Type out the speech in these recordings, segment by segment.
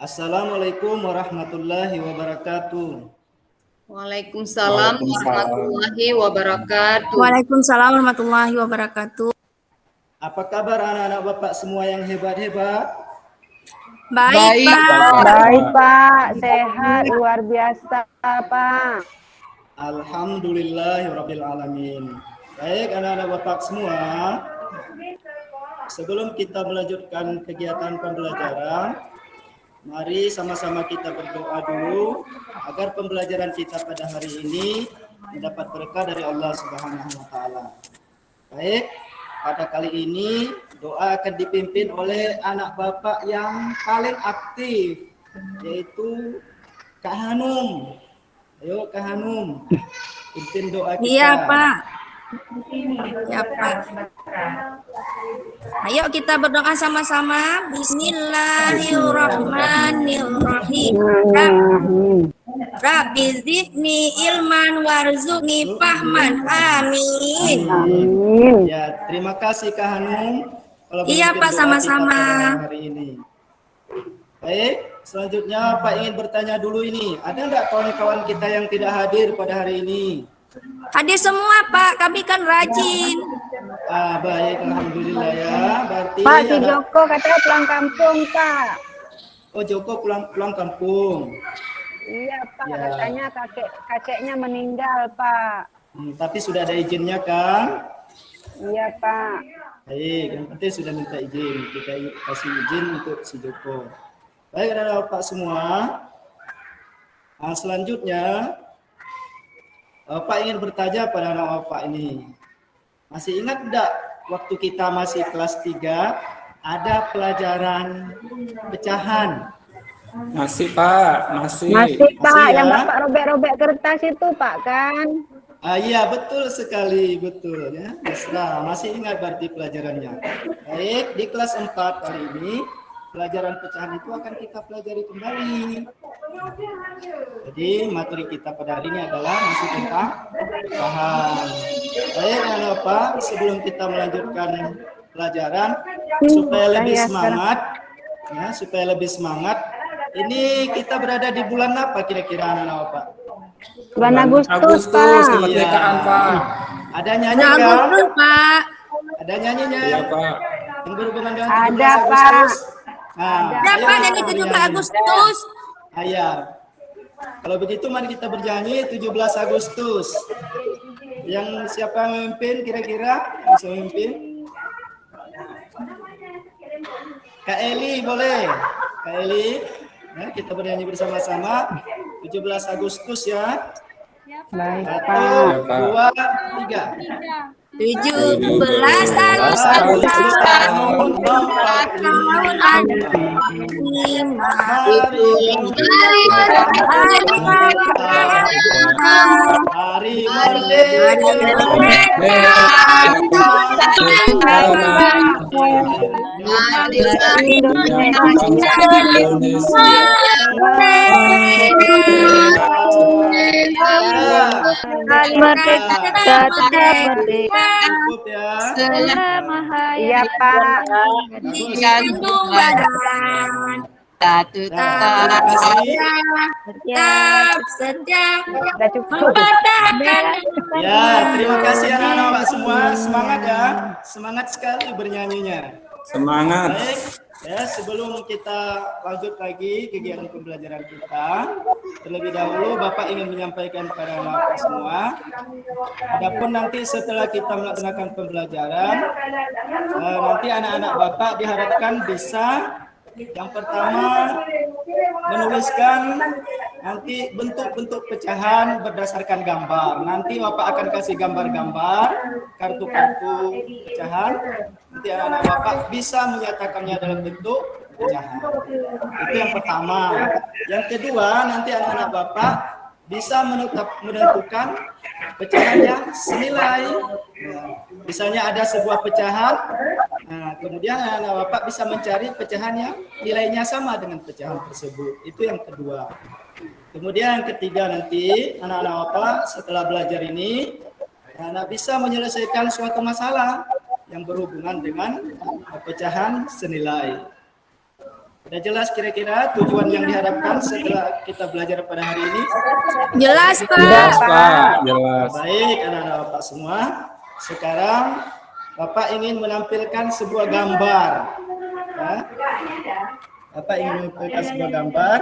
Assalamualaikum warahmatullahi wabarakatuh. Waalaikumsalam warahmatullahi wabarakatuh. Waalaikumsalam warahmatullahi wabarakatuh. Apa kabar anak-anak Bapak semua yang hebat-hebat? Baik, Pak. Baik, Pak. Sehat, luar biasa, Pak. Alhamdulillahirabbil alamin. Baik anak-anak Bapak semua, sebelum kita melanjutkan kegiatan pembelajaran, mari sama-sama kita berdoa dulu agar pembelajaran kita pada hari ini mendapat berkah dari Allah Subhanahu wa taala. Baik, pada kali ini doa akan dipimpin oleh anak Bapak yang paling aktif, yaitu Kak Hanum. Ayo Kak Hanum, pimpin doa kita. Iya, Pak. Ya, Pak. Ayo kita berdoa sama-sama. Bismillahirrahmanirrahim. Rabbi zidni ilman warzuqni fahman. Amin. Ya, terima kasih Kak Hanum. Iya, Pak, sama-sama. Hari ini. Baik, selanjutnya Pak ingin bertanya dulu ini. Ada enggak kawan-kawan kita yang tidak hadir pada hari ini? Hadir semua, Pak. Kami kan rajin. Baik, alhamdulillah ya. Berarti Pak, si Joko katanya pulang kampung, Pak. Oh, Joko pulang kampung. Iya, Pak. Ya. Katanya kakeknya meninggal, Pak. Tapi sudah ada izinnya kan? Iya, Pak. Baik, yang penting sudah minta izin. Kita kasih izin untuk si Joko. Baik, anak Bapak semua. Selanjutnya, Bapak ingin bertanya pada anak Bapak ini. Masih ingat enggak waktu kita masih kelas 3 ada pelajaran pecahan? Masih, Pak. Masih. Masih, Pak. Masih, ya? Yang Bapak robek-robek kertas itu, Pak, kan? Iya, betul sekali, betul ya. Nah, masih ingat berarti pelajarannya. Baik, di kelas 4 kali ini pelajaran pecahan itu akan kita pelajari kembali. Jadi materi kita pada hari ini adalah masih tentang pecahan. Baik, anak Bapak, sebelum kita melanjutkan pelajaran supaya lebih semangat, ya, supaya lebih semangat. Ini kita berada di bulan apa kira-kira anak-anak Bapak? Bulan Agustus, Agustus, Pak. kemerdekaan, Iya. Pak. Ada nyanyi kan? Agustus, Pak. Ada nyanyinya? Iya, Pak. Yang berhubungan dengan Ada, 17 Pak. Agustus. Nah, Ya, ayo Pak, kita dari 17 bernyanyi. Agustus. Iya. Kalau begitu mari kita bernyanyi 17 Agustus. Yang siapa yang memimpin kira-kira? Bisa memimpin? Kak Eli boleh? Kak Eli? Ya, kita bernyanyi bersama-sama 17 Agustus ya. Baik, 1, Pak. 2, 3. 17 Agustus tahun 45. Hari merdeka. Cukup ya. Iya, Pak. Gantung badan. Terima kasih. Tetap setia Udah cukup. mempertahankan. Ya, terima kasih anak-anak Pak semua. Semangat ya. Semangat sekali bernyanyinya. Semangat. Baik, ya sebelum kita lanjut lagi kegiatan pembelajaran kita, terlebih dahulu Bapak ingin menyampaikan kepada anak-anak semua. Adapun nanti setelah kita melaksanakan pembelajaran, nanti anak-anak Bapak diharapkan bisa yang pertama menuliskan nanti bentuk-bentuk pecahan berdasarkan gambar. Nanti Bapak akan kasih gambar-gambar kartu-kartu pecahan. Nanti anak-anak Bapak bisa menyatakannya dalam bentuk pecahan. Itu yang pertama. Yang kedua, nanti anak-anak Bapak bisa menentukan pecahan yang senilai. Misalnya ada sebuah pecahan, kemudian anak-anak Bapak bisa mencari pecahan yang nilainya sama dengan pecahan tersebut. Itu yang kedua. Kemudian yang ketiga, nanti anak-anak Bapak setelah belajar ini, anak bisa menyelesaikan suatu masalah yang berhubungan dengan pecahan senilai. Sudah jelas kira-kira tujuan yang diharapkan setelah kita belajar pada hari ini? Jelas, Jelas, Pak. Pak. Jelas. Baik, anak-anak Bapak semua. Sekarang Bapak ingin menampilkan sebuah gambar. Ya. Bapak ingin menampilkan sebuah gambar.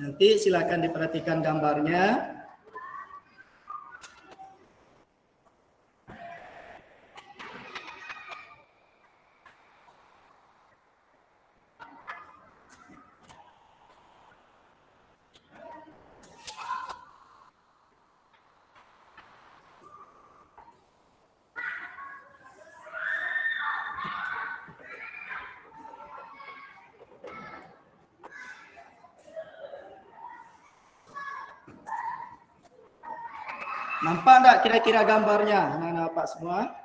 Nanti silakan diperhatikan gambarnya. Nampak enggak kira-kira gambarnya, anak-anak Bapak semua?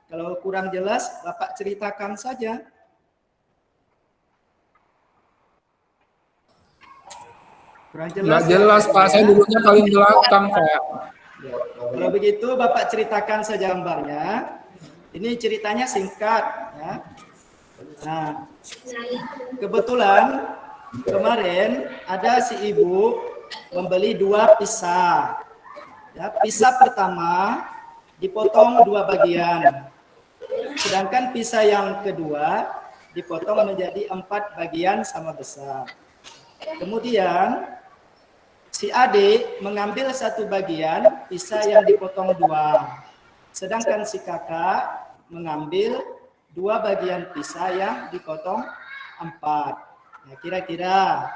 Kalau kurang jelas, Bapak ceritakan saja. Kurang Nggak jelas, Pak. Saya dulunya paling belakang, Pak. Kalau begitu, Bapak ceritakan saja gambarnya. Ini ceritanya singkat. Ya. Nah, kebetulan kemarin ada si ibu membeli 2 pisah. Ya, pisah pertama dipotong 2 bagian, sedangkan pisah yang kedua dipotong menjadi 4 bagian sama besar. Kemudian si adik mengambil 1 bagian pisah yang dipotong 2, sedangkan si kakak mengambil 2 bagian pisah yang dipotong 4. Nah, kira-kira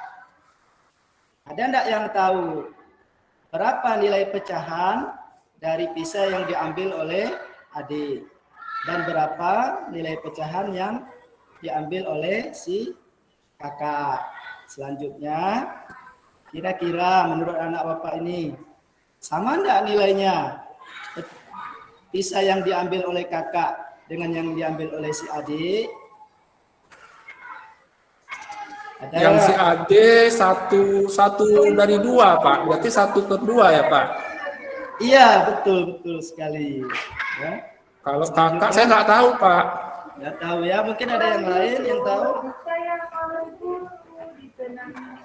ada enggak yang tahu berapa nilai pecahan dari pisah yang diambil oleh adik? Dan berapa nilai pecahan yang diambil oleh si kakak? Selanjutnya, kira-kira menurut anak Bapak ini, sama enggak nilainya? Pisah yang diambil oleh kakak dengan yang diambil oleh si adik? Ada. Yang si Ade satu dari 2, Pak. Berarti 1/2 ya, Pak? Iya, betul sekali. Ya. Kalau kakak saya nggak tahu, Pak. Nggak tahu ya, mungkin ada yang lain yang tahu.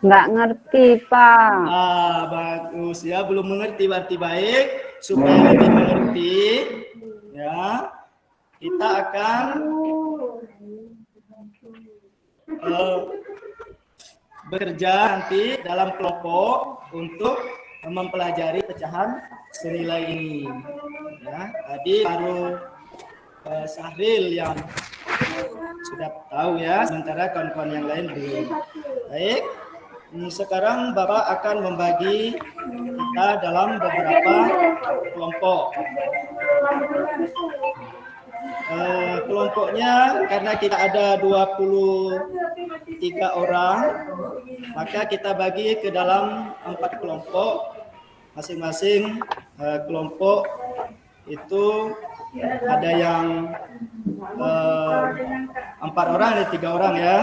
Nggak ngerti, Pak. Ah, bagus ya, belum mengerti berarti baik. Supaya lebih mengerti, ya, kita akan bekerja nanti dalam kelompok untuk mempelajari pecahan senilai ini. Ya, tadi baru Sahril yang sudah tahu ya, sementara kawan-kawan yang lain belum. Baik, sekarang Bapak akan membagi kita dalam beberapa kelompok. Kelompoknya karena kita ada 23 orang, maka kita bagi ke dalam 4 kelompok. Masing-masing kelompok itu ada yang 4 orang, ada 3 orang ya.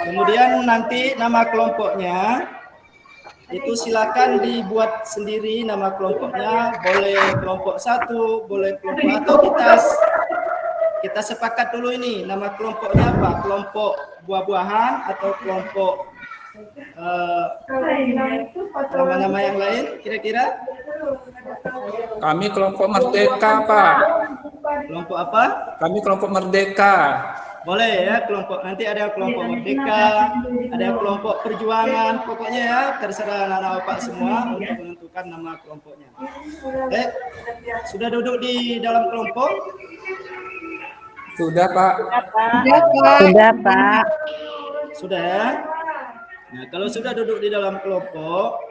Kemudian nanti nama kelompoknya itu silakan dibuat sendiri nama kelompoknya, boleh kelompok 1, boleh kelompok, atau kita sepakat dulu ini nama kelompoknya apa, kelompok buah-buahan atau kelompok nama-nama yang lain kira-kira. Kami kelompok Merdeka, Pak. Kelompok apa? Kami kelompok Merdeka. Boleh ya, kelompok nanti ada kelompok Merdeka, ada kelompok Perjuangan, pokoknya ya terserah anak-anak Bapak semua untuk menentukan nama kelompoknya. Sudah duduk di dalam kelompok? Sudah, Pak. Sudah, Pak. Sudah ya. Nah, kalau sudah duduk di dalam kelompok,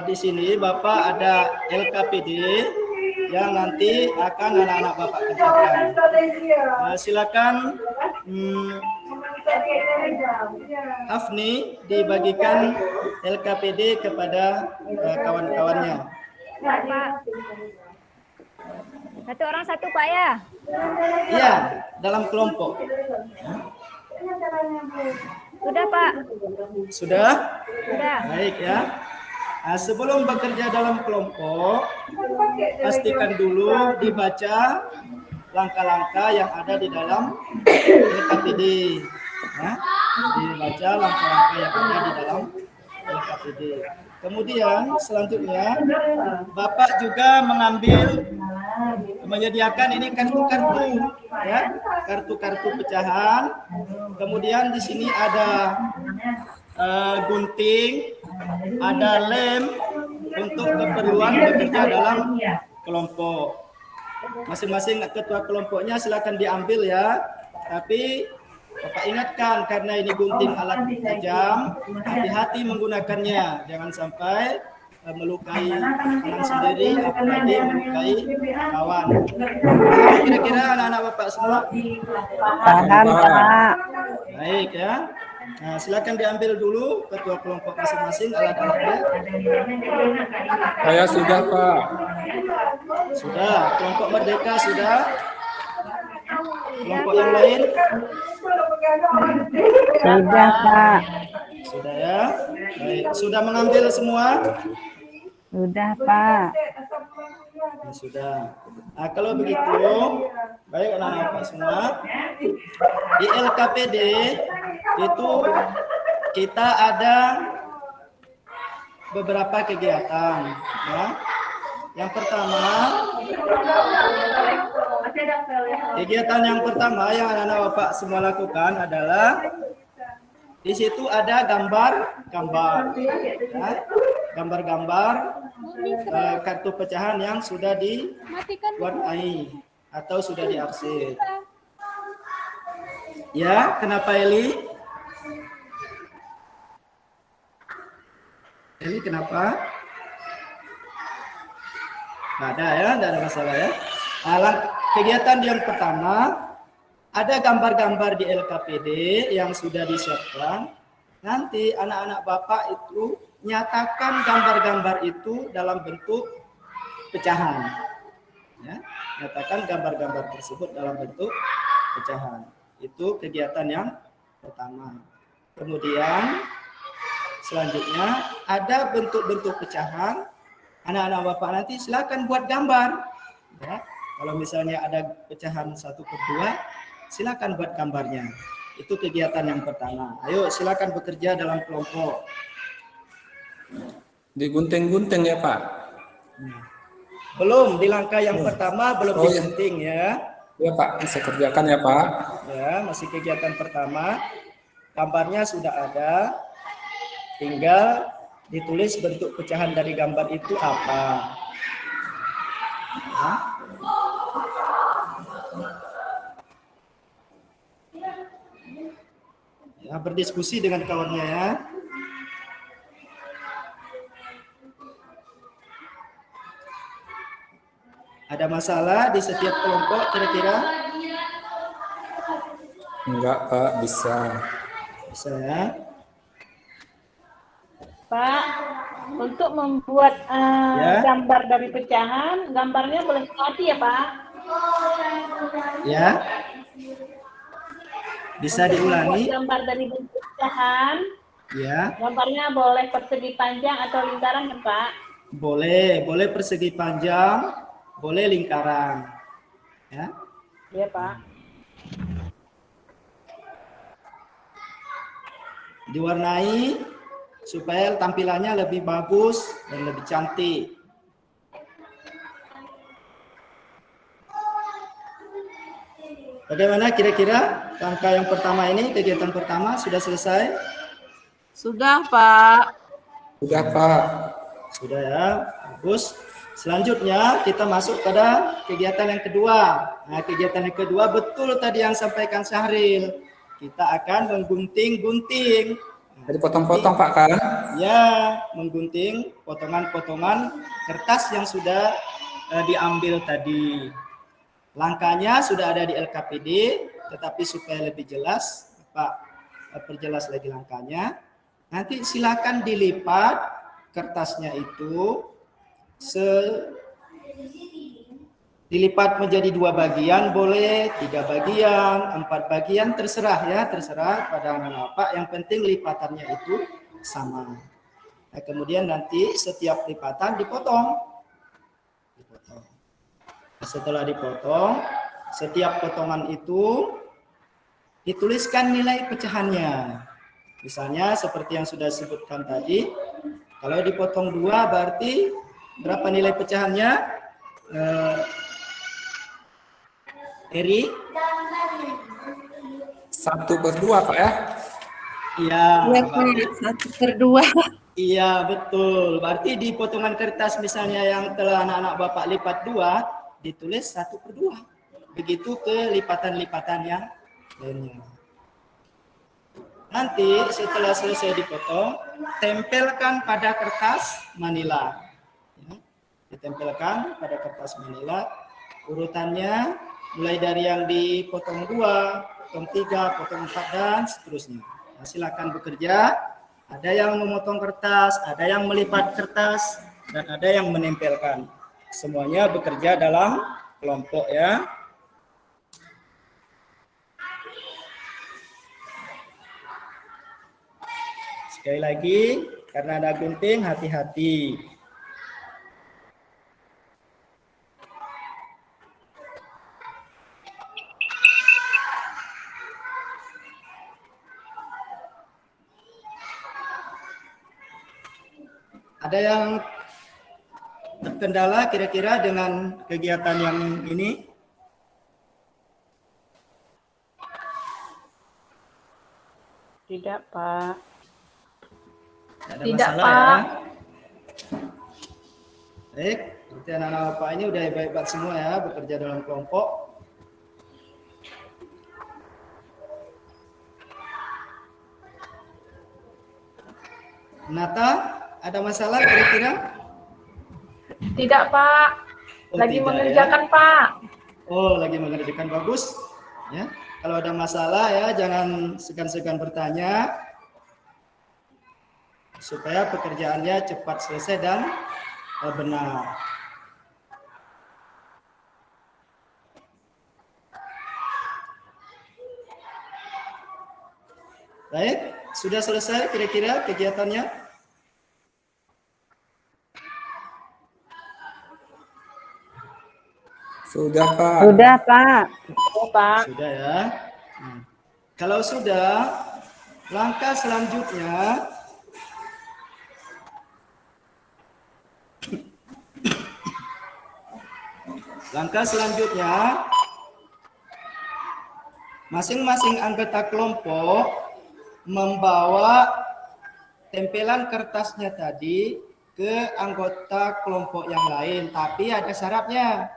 di sini Bapak ada LKPD yang nanti akan anak-anak Bapak kerjakan. Silakan Afni dibagikan LKPD kepada kawan-kawannya. Pak. 1 orang 1, Pak ya? Iya, dalam kelompok. Sudah, Pak. Sudah? Sudah. Baik ya. Nah, sebelum bekerja dalam kelompok, pastikan dulu dibaca langkah-langkah yang ada di dalam LKPD. Ya, dibaca langkah-langkah yang ada di dalam LKPD. Kemudian selanjutnya Bapak juga menyediakan ini kartu-kartu, ya, kartu-kartu pecahan. Kemudian di sini ada gunting, ada lem untuk keperluan bekerja dalam kelompok. Masing-masing ketua kelompoknya silakan diambil ya. Tapi Bapak ingatkan karena ini gunting alat tajam, hati-hati menggunakannya. Jangan sampai melukai tangan sendiri, apalagi melukai kawan. Kira-kira anak-anak Bapak semua? Paham, Pak. Baik ya. Nah, silakan diambil dulu ketua kelompok masing-masing alat-alatnya. Saya sudah, Pak. Sudah, kelompok Merdeka sudah. Kelompok yang lain Sudah, Pak. sudah ya. Baik, sudah mengambil semua? Sudah, Pak. Ya, sudah. Nah, kalau begitu, baik anak-anak Bapak semua. Di LKPD itu kita ada beberapa kegiatan. Ya. Yang pertama, kegiatan yang pertama yang anak-anak Bapak semua lakukan adalah di situ ada gambar-gambar, ya. Gambar-gambar kartu pecahan yang sudah diwarnai atau sudah diarsip. Ya, kenapa Eli? Eli kenapa? Nggak ada ya, nggak ada masalah ya. Kegiatan yang pertama, ada gambar-gambar di LKPD yang sudah disiapkan. Nanti anak-anak Bapak itu nyatakan gambar-gambar itu dalam bentuk pecahan. Ya, nyatakan gambar-gambar tersebut dalam bentuk pecahan. Itu kegiatan yang pertama. Kemudian selanjutnya ada bentuk-bentuk pecahan. Anak-anak Bapak nanti silakan buat gambar. Ya, kalau misalnya ada pecahan 1/2, silakan buat gambarnya. Itu kegiatan yang pertama. Ayo silakan bekerja dalam kelompok. Digunting-gunting ya, Pak? Belum, di langkah yang pertama belum Oh, ya. digunting ya. Ya, Pak. Saya kerjakan ya, Pak. Ya, masih kegiatan pertama. Gambarnya sudah ada. Tinggal ditulis bentuk pecahan dari gambar itu apa. Ya. Ya, berdiskusi dengan kawannya ya. Ada masalah di setiap kelompok kira-kira? Enggak, Pak. Bisa. Bisa ya. Pak, untuk membuat Ya. gambar dari pecahan, gambarnya boleh mati ya, Pak? Ya. Bisa diulangi? Membuat gambar dari bentuk pecahan, Ya. gambarnya boleh persegi panjang atau lingkaran kan, Pak? Boleh persegi panjang, boleh lingkaran. Ya. Iya, Pak. Diwarnai supaya tampilannya lebih bagus dan lebih cantik. Bagaimana kira-kira langkah yang pertama ini, kegiatan pertama sudah selesai? Sudah, Pak. Sudah, Pak. Sudah ya, bagus. Selanjutnya kita masuk pada kegiatan yang kedua. Nah, kegiatan yang kedua betul tadi yang sampaikan Syahril. Kita akan menggunting-gunting. Jadi potong-potong, Pak, kan? Ya, menggunting potongan-potongan kertas yang sudah diambil tadi. Langkahnya sudah ada di LKPD, tetapi supaya lebih jelas, Pak perjelas lagi langkahnya. Nanti silakan dilipat kertasnya itu, dilipat menjadi 2 bagian, boleh 3 bagian, 4 bagian, terserah ya, terserah pada anak-anak Pak. Yang penting lipatannya itu sama. Nah, kemudian nanti setiap lipatan dipotong. Nah, setelah dipotong, setiap potongan itu dituliskan nilai pecahannya. Misalnya seperti yang sudah disebutkan tadi, kalau dipotong 2 berarti berapa nilai pecahannya? Eri? 1/2 Pak ya? Iya. Iya, Pak. 1/2. Iya, betul. Berarti di potongan kertas misalnya yang telah anak-anak Bapak lipat 2, ditulis 1/2. Begitu ke lipatan-lipatan yang lainnya. Nanti setelah selesai dipotong, tempelkan pada kertas manila. Ya, ditempelkan pada kertas manila. Urutannya mulai dari yang dipotong 2, potong 3, potong 4, dan seterusnya. Nah, silakan bekerja. Ada yang memotong kertas, ada yang melipat kertas, dan ada yang menempelkan. Semuanya bekerja dalam kelompok ya. Sekali lagi, karena ada gunting, hati-hati. Ada yang terkendala kira-kira dengan kegiatan yang ini? Tidak, Pak. Ada Tidak, masalah Pak. ya? Baik, berarti anak-anak Bapak ini udah hebat-hebat semua ya, bekerja dalam kelompok. Nata, ada masalah kira-kira? Tidak, Pak. Oh, Lagi tidak, mengerjakan, ya? Pak. Oh, lagi mengerjakan, bagus. Ya, kalau ada masalah ya jangan segan-segan bertanya supaya pekerjaannya cepat selesai dan benar. Baik, sudah selesai kira-kira kegiatannya? Sudah Pak. Sudah, Pak. Oh, Pak. Sudah ya. Kalau sudah, langkah selanjutnya masing-masing anggota kelompok membawa tempelan kertasnya tadi ke anggota kelompok yang lain, tapi ada syaratnya.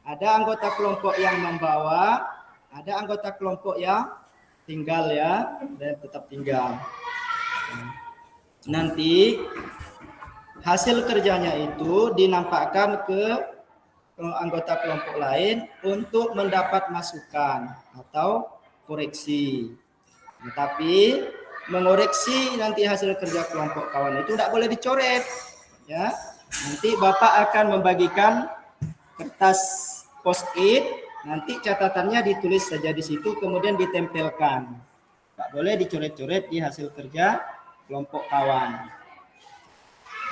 Ada anggota kelompok yang membawa, ada anggota kelompok yang tinggal ya, dan tetap tinggal. Nanti hasil kerjanya itu dinampakkan ke anggota kelompok lain untuk mendapat masukan atau koreksi. Tapi mengoreksi nanti hasil kerja kelompok kawan itu tidak boleh dicoret. Ya, nanti Bapak akan membagikan kertas post-it, nanti catatannya ditulis saja di situ, kemudian ditempelkan. Tak boleh dicoret-coret di hasil kerja kelompok kawan.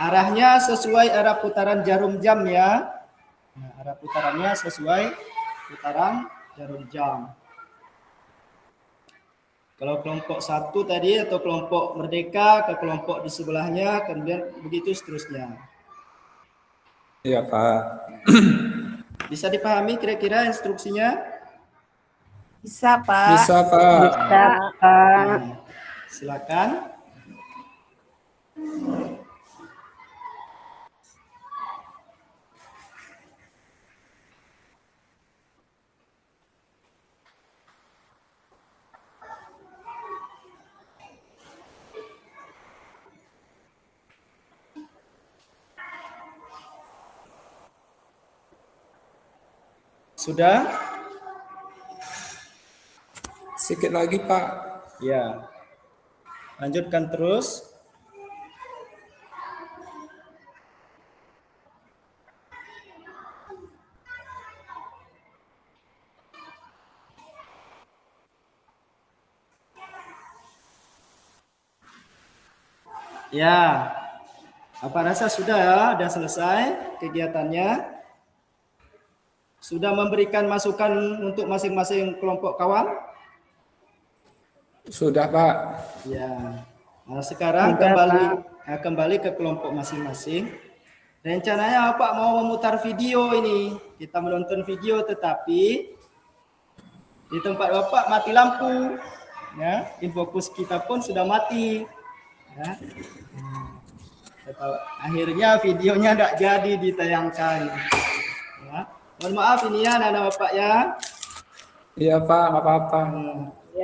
Arahnya sesuai arah putaran jarum jam ya. Nah, arah putarannya sesuai putaran jarum jam. Kalau kelompok 1 tadi atau kelompok merdeka ke kelompok di sebelahnya, kemudian begitu seterusnya. Iya Pak. Bisa dipahami kira-kira instruksinya? Bisa, Pak. Bisa Pak. Bisa, Pak. Nah, silakan. Sudah? Sedikit lagi Pak. Ya. Lanjutkan terus. Ya. Apa rasa sudah selesai kegiatannya? Sudah memberikan masukan untuk masing-masing kelompok kawan? Sudah, Pak. Ya. Nah, sekarang Sudah, kembali ke kelompok masing-masing. Rencananya Bapak mau memutar video ini. Kita menonton video, tetapi di tempat Bapak mati lampu. Ya, infokus kita pun sudah mati. Ya. Akhirnya videonya tidak jadi ditayangkan. Ya. Mohon maaf ini ya anak-anak Bapak ya. Iya, Pak, nggak apa-apa.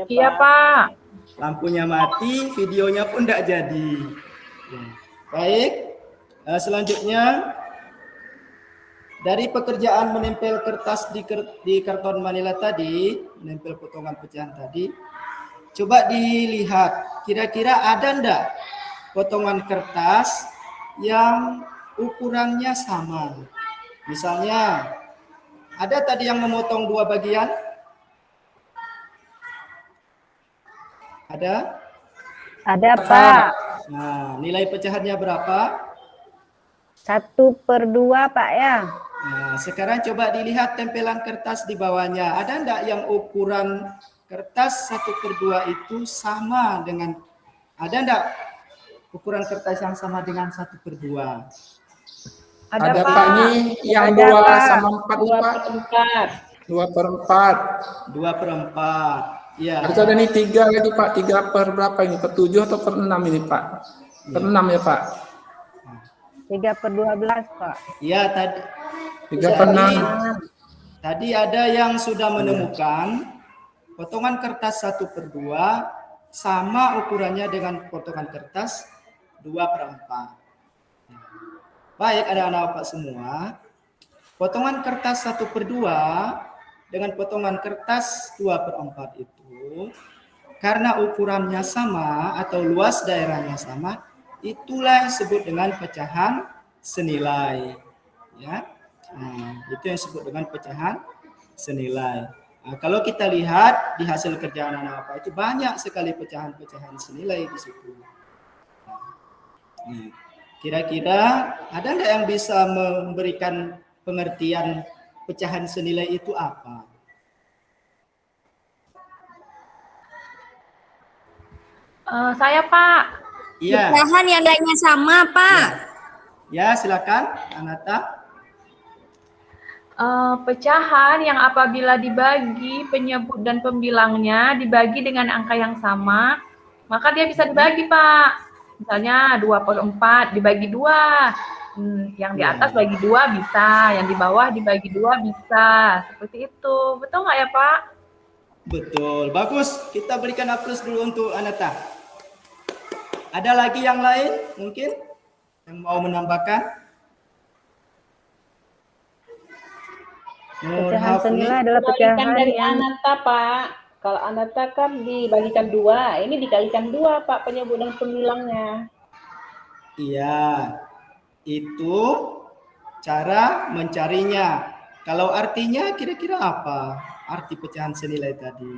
Iya, Pak. Lampunya mati, videonya pun tidak jadi. Ya. Baik, selanjutnya dari pekerjaan menempel kertas di karton manila tadi, menempel potongan pecahan tadi, coba dilihat kira-kira ada enggak potongan kertas yang ukurannya sama. Misalnya, ada tadi yang memotong 2 bagian? Ada? Ada, Pak. Nah, nilai pecahannya berapa? 1/2, Pak ya. Nah, sekarang coba dilihat tempelan kertas di bawahnya. Ada enggak yang ukuran kertas 1/2 itu sama dengan, ada enggak ukuran kertas yang sama dengan 1/2? Ada, Pak, ini yang 2 sama 4, Pak. 2/4. 2/4. Ya. Harus ada nih 3 lagi, Pak. 3 per berapa ini? Per 7 atau per 6 ini, Pak? Per 6 ya, Pak? 3/12, Pak. Ya, tadi 3 per 6. Tadi ada yang sudah menemukan potongan kertas 1/2 sama ukurannya dengan potongan kertas 2/4. Baik, anak-anak Bapak semua, potongan kertas 1/2 dengan potongan kertas 2/4 itu, karena ukurannya sama atau luas daerahnya sama, itulah yang disebut dengan pecahan senilai. Ya, itu yang disebut dengan pecahan senilai. Nah, kalau kita lihat di hasil kerjaan anak Bapak itu banyak sekali pecahan-pecahan senilai di situ. Kira-kira ada nggak yang bisa memberikan pengertian pecahan senilai itu apa? Saya, Pak. Iya. Pecahan yang nilainya sama, Pak. Ya, silakan, Anata. Pecahan yang apabila dibagi penyebut dan pembilangnya dibagi dengan angka yang sama, maka dia bisa dibagi, Pak. Misalnya 2/4 dibagi 2. Yang di atas bagi 2 bisa, yang di bawah dibagi 2 bisa. Seperti itu. Betul nggak ya, Pak? Betul, bagus. Kita berikan aplaus dulu untuk Anata. Ada lagi yang lain mungkin yang mau menambahkan? Pecahan senilai adalah Dikalikan pecahan dari yang Anata, Pak. Kalau Anata kan dibagikan 2, ini dikalikan 2, Pak, penyebut dan pembilangnya. Iya, itu cara mencarinya. Kalau artinya kira-kira apa? Arti pecahan senilai tadi.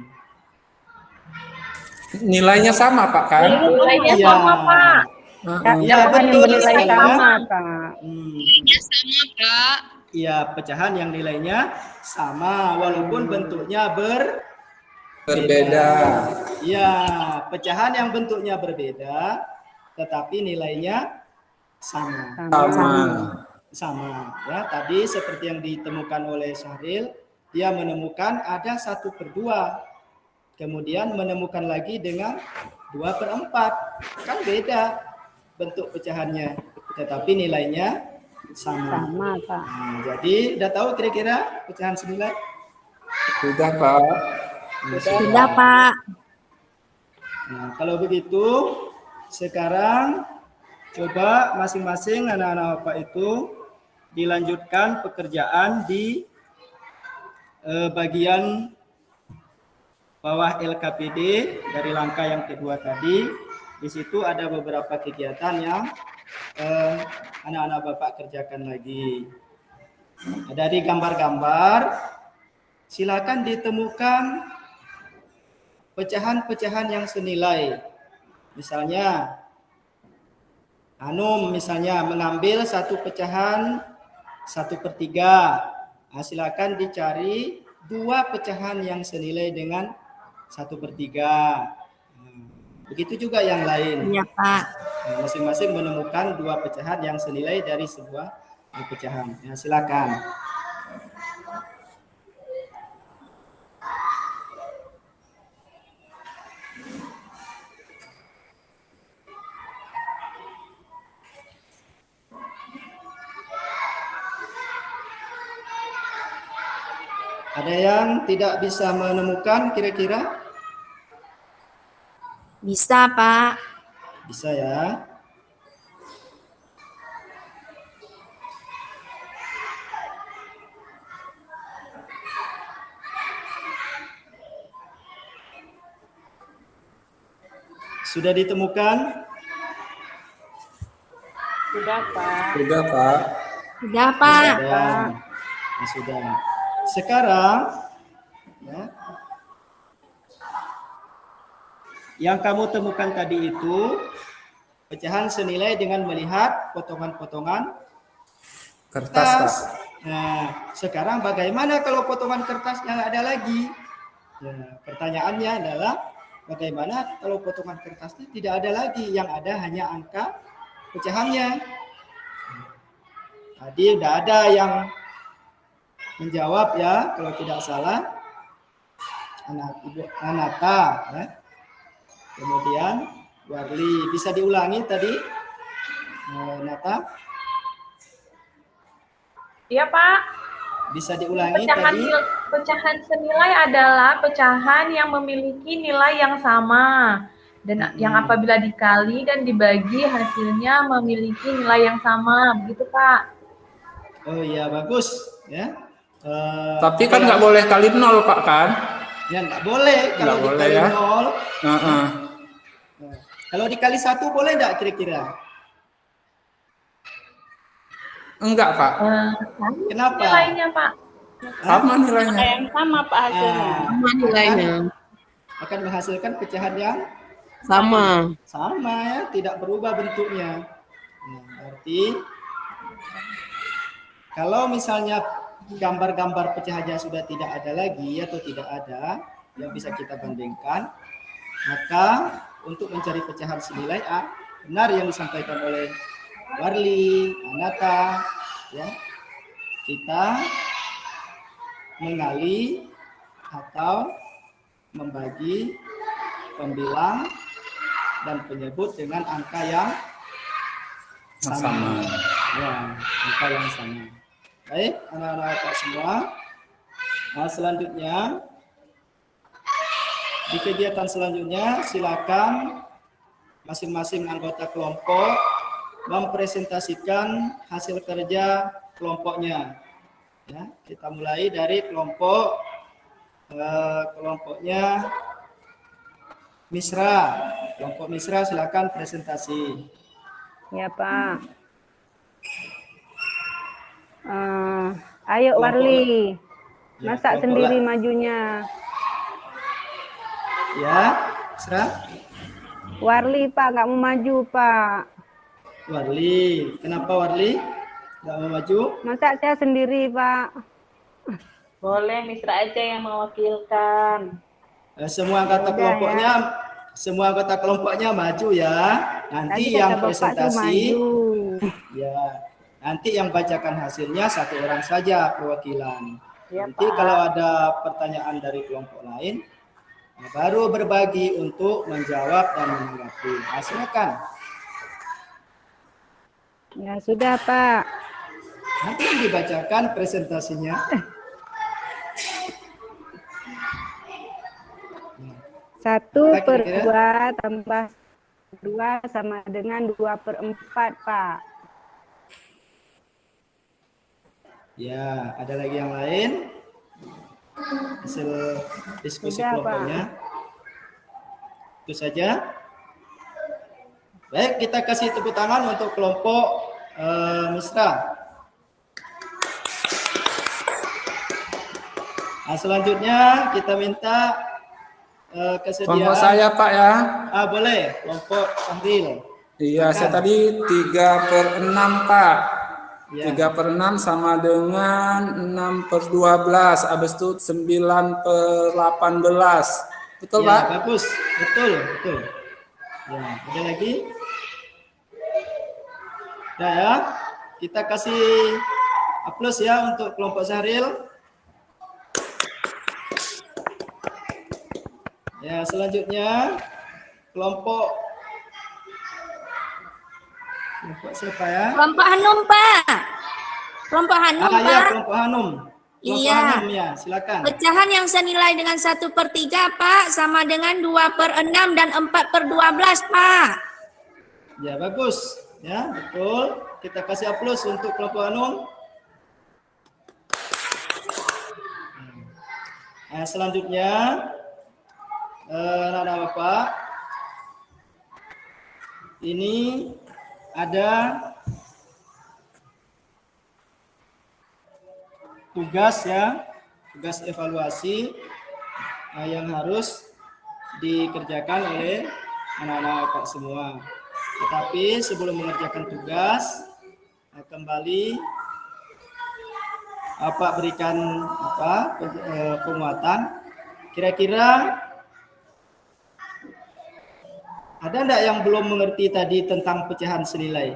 Nilainya sama, Pak, kan? Nilainya Iya. sama, Pak. Iya, pecahan yang betul bernilai sekali. sama, Pak. Sama, Pak. Iya, pecahan yang nilainya sama walaupun bentuknya Berbeda. Iya, pecahan yang bentuknya berbeda tetapi nilainya sama. Sama. Ya, tadi seperti yang ditemukan oleh Syahril, dia menemukan ada 1/2. Kemudian menemukan lagi dengan 2/4. Kan beda bentuk pecahannya, tetapi nilainya sama. Sama, Pak. Nah, jadi udah tahu kira-kira pecahan senilai? Sudah, Pak. Sudah, Pak. Nah, kalau begitu sekarang coba masing-masing anak-anak Bapak itu dilanjutkan pekerjaan di bagian bawah LKPD dari langkah yang kedua tadi. Di situ ada beberapa kegiatan yang anak-anak Bapak kerjakan lagi. Dari gambar-gambar, silakan ditemukan pecahan-pecahan yang senilai. Misalnya Anum misalnya mengambil satu pecahan 1/3. Nah, silakan dicari 2 pecahan yang senilai dengan 1/3. Begitu juga yang lain. Iya, Pak. Nah, masing-masing menemukan 2 pecahan yang senilai dari sebuah pecahan. Ya, silakan. Ada yang tidak bisa menemukan kira-kira? Bisa, Pak. Bisa ya. Sudah ditemukan? Sudah, Pak. Sudah, Pak. Sudah, Pak. Sudah. Nah, sudah. Sekarang ya, yang kamu temukan tadi itu pecahan senilai dengan melihat potongan-potongan Kertas, Pak. kertas. Nah, sekarang bagaimana kalau potongan kertasnya ada lagi? Ya, pertanyaannya adalah bagaimana kalau potongan kertasnya tidak ada lagi, yang ada hanya angka pecahannya. Tadi udah ada yang menjawab ya, kalau tidak salah Ibu Anata ya. Kemudian Warli, bisa diulangi tadi Nata? Iya, Pak. Bisa diulangi tadi? Pecahan senilai adalah pecahan yang memiliki nilai yang sama dan yang apabila dikali dan dibagi hasilnya memiliki nilai yang sama, begitu, Pak. Oh iya, bagus ya. Tapi kan nggak boleh kali 0, Pak, kan? Ya nggak boleh kalau Nggak boleh, dikali ya. 0. Heeh. Nah, kalau dikali 1 boleh nggak kira-kira? Enggak, Pak. Kenapa? Nilainya, Pak. Sama nilainya. Yang sama, Pak, hasilnya. Sama nilainya. Akan menghasilkan pecahan yang Sama. sama ya, tidak berubah bentuknya. Nah, berarti kalau misalnya gambar-gambar pecahannya sudah tidak ada lagi atau tidak ada yang bisa kita bandingkan, maka untuk mencari pecahan senilai A, benar yang disampaikan oleh Warli, Anata, ya, kita mengali atau membagi pembilang dan penyebut dengan angka yang sama. Ya, angka yang sama. Baik, anak-anak Bapak semua. Nah, selanjutnya di kegiatan selanjutnya silakan masing-masing anggota kelompok mempresentasikan hasil kerja kelompoknya. Ya, kita mulai dari kelompoknya Misra. Kelompok Misra silakan presentasi. Ya, Pak. Ayo, Warli. Ya, Masak kelompok sendiri lah. majunya. Ya, Misra. Warli, Pak, nggak mau maju, Pak. Warli. Kenapa Warli? Nggak mau maju? Masak saya sendiri, Pak. Boleh Misra aja yang mewakilkan. Semua anggota Udah, kelompoknya, semua anggota kelompoknya maju ya. Nanti Tadi yang kata Bapak tuh presentasi, maju. ya. Nanti yang bacakan hasilnya 1 orang saja perwakilan. Ya, Nanti Pak. kalau ada pertanyaan dari kelompok lain, nah, baru berbagi untuk menjawab dan menanggapi. Nah, silakan. Ya, sudah, Pak. Nanti dibacakan presentasinya. 1/2 tambah 2 sama dengan 2/4, Pak. Ya, ada lagi yang lain? Hasil diskusi Sudah, kelompoknya. Itu saja. Baik, kita kasih tepuk tangan untuk kelompok Misra. Nah, selanjutnya kita minta kesediaan. Kelompok saya, Pak, ya. Boleh, kelompok Sahril. Iya, saya tadi 3/6 Pak. Ya. 3/6 sama dengan 6/12. Habis itu 9/18. Betul Ya, Pak? bagus. Betul, betul. Ya, ada lagi? Nah ya, kita kasih aplaus ya untuk kelompok Syahril. Ya, selanjutnya kelompok siapa ya? Kelompok Hanum, Pak. Kelompok Hanum, Ah ya, Pak. kelompok Hanum. Kelompok Iya. Hanum ya, silakan. Pecahan yang senilai dengan 1/3, Pak, sama dengan 2/6 dan 4/12, Pak. Ya, bagus. Ya, betul. Kita kasih aplaus untuk kelompok Hanum. Nah, selanjutnya anak-anak Bapak, ini ada tugas ya, tugas evaluasi yang harus dikerjakan oleh anak-anak Bapak semua. Tetapi sebelum mengerjakan tugas, kembali Bapak berikan penguatan. Kira-kira ada enggak yang belum mengerti tadi tentang pecahan senilai?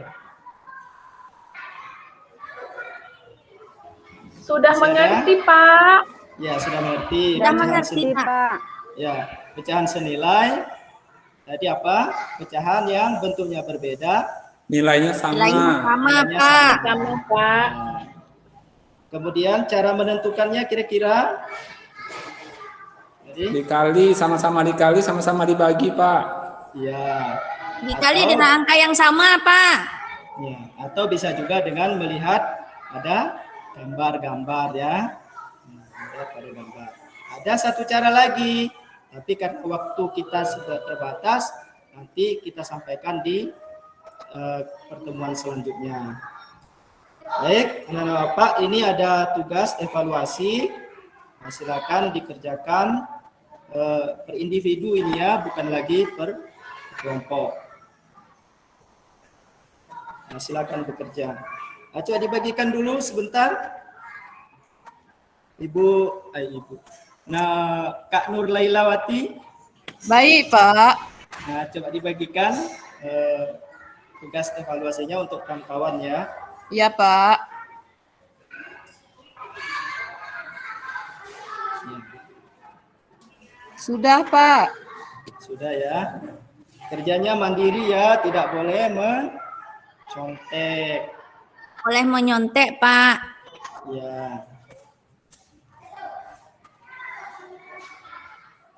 Sudah Masih ada? mengerti, Pak. Ya, sudah mengerti. Sudah Pecahan mengerti, senilai. Pak. Ya, pecahan senilai. Tadi apa? Pecahan yang bentuknya berbeda. Nilainya sama. Nilainya sama, Nilainya Pak. Sama, Pak. Nah, kemudian cara menentukannya kira-kira? Jadi, Dikali, sama-sama dikali, sama-sama dibagi Pak. ya. Dikali Atau- dengan angka yang sama, Pak. Ya, atau bisa juga dengan melihat ada gambar-gambar ya. Melihat pada gambar. Ada satu cara lagi, tapi karena waktu kita sudah terbatas, nanti kita sampaikan di pertemuan selanjutnya. Baik, anak-anak Bapak, ini ada tugas evaluasi. Nah, silakan dikerjakan per individu ini ya, bukan lagi per kelompok. Nah, silakan bekerja. Nah, coba dibagikan dulu sebentar. Ibu. Nah, Kak Nur Lailawati. Baik, Pak. Nah, coba dibagikan tugas evaluasinya untuk kawan-kawan ya. Iya, Pak. Sudah, Pak. Sudah ya. Kerjanya mandiri ya, tidak boleh mencontek. Boleh menyontek, Pak. Ya.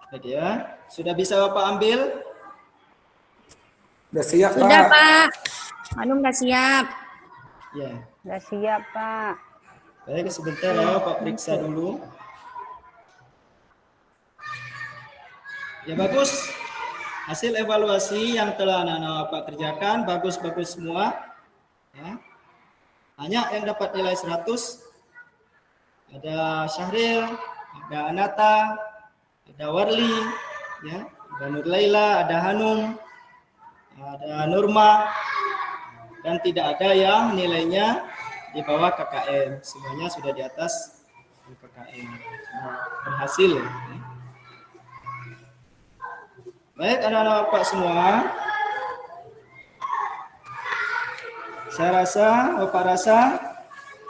Baik ya. Sudah bisa Bapak ambil? Udah siap Sudah, Pak. Pak. Hanum udah siap. Ya. Sudah siap, Pak. Baik, sebentar ya, Pak periksa dulu. Ya, bagus. Hasil evaluasi yang telah anak-anak Pak kerjakan bagus-bagus semua. Ya. Hanya yang dapat nilai 100 ada Syahril, ada Anata, ada Warli, ya, ada Nur Laila, ada Hanum, ada Nurma, dan tidak ada yang nilainya di bawah KKM. Semuanya sudah di atas KKM. Berhasil. Baik, anak-anak Bapak semua. Saya rasa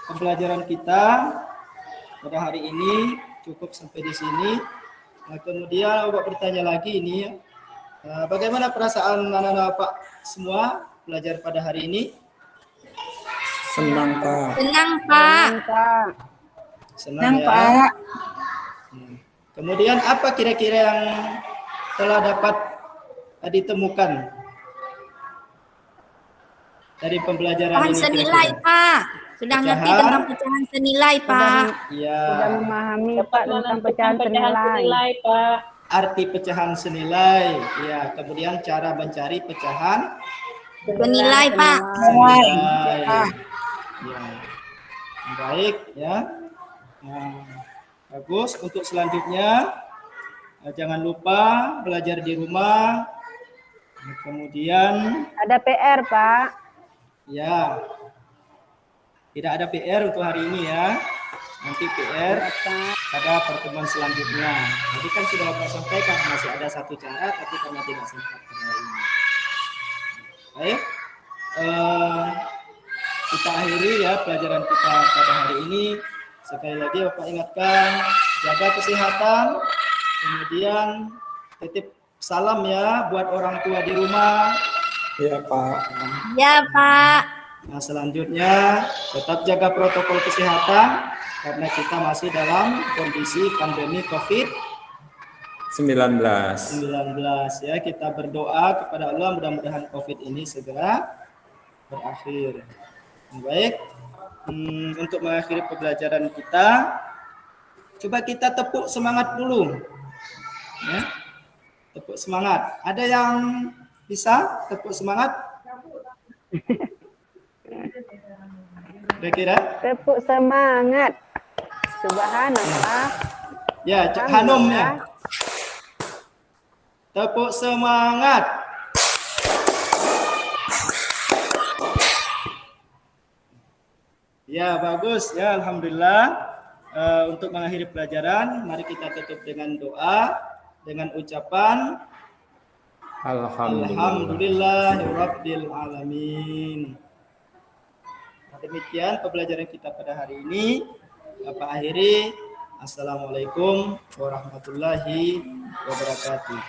pembelajaran kita pada hari ini cukup sampai di sini. Nah, kemudian Bapak bertanya lagi ini, bagaimana perasaan anak-anak Bapak semua belajar pada hari ini? Senang Pak. Senang, Pak. Pak. Senang ya. Pak. Kemudian apa kira-kira yang telah dapat ditemukan dari pembelajaran Pecahan ini? senilai, kira-kira? Pak. Sudah ngerti Pecahan? tentang pecahan senilai, Pak. Ya, Sudah memahami, Dapat Pak, tentang menentukan pecahan senilai. senilai, Pak. arti pecahan senilai. Ya, kemudian cara mencari pecahan Senilai, Pak. senilai. Ya. Baik ya. Nah, bagus. Untuk selanjutnya jangan lupa belajar di rumah Kemudian Ada PR, Pak. ya, tidak ada PR untuk hari ini ya. Nanti PR pada pertemuan selanjutnya. Tadi kan sudah Bapak sampaikan masih ada satu cara, tapi karena tidak sempat pada hari ini. Baik, kita akhiri ya pelajaran kita pada hari ini. Sekali lagi Bapak ingatkan, jaga kesehatan, kemudian titip salam ya buat orang tua di rumah. Iya Pak. Ya, Pak. Nah, selanjutnya tetap jaga protokol kesehatan karena kita masih dalam kondisi pandemi COVID-19 ya. Kita berdoa kepada Allah mudah-mudahan COVID ini segera berakhir. Baik, untuk mengakhiri pembelajaran kita, coba kita tepuk semangat dulu. Ya. Tepuk semangat. Ada yang bisa tepuk semangat? Kira-kira? Tepuk semangat. Subhanallah. Ya, Cik Hanum ya. Tepuk semangat. Ya, bagus ya, alhamdulillah. Untuk mengakhiri pelajaran, mari kita tutup dengan doa, dengan ucapan Alhamdulillahirabbil alamin. Demikian pembelajaran kita pada hari ini. Bapak akhiri. Assalamualaikum warahmatullahi wabarakatuh.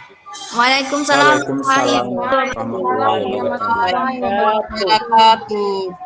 Waalaikumsalam. Waalaikumsalam warahmatullahi wabarakatuh. Wabarakatuh.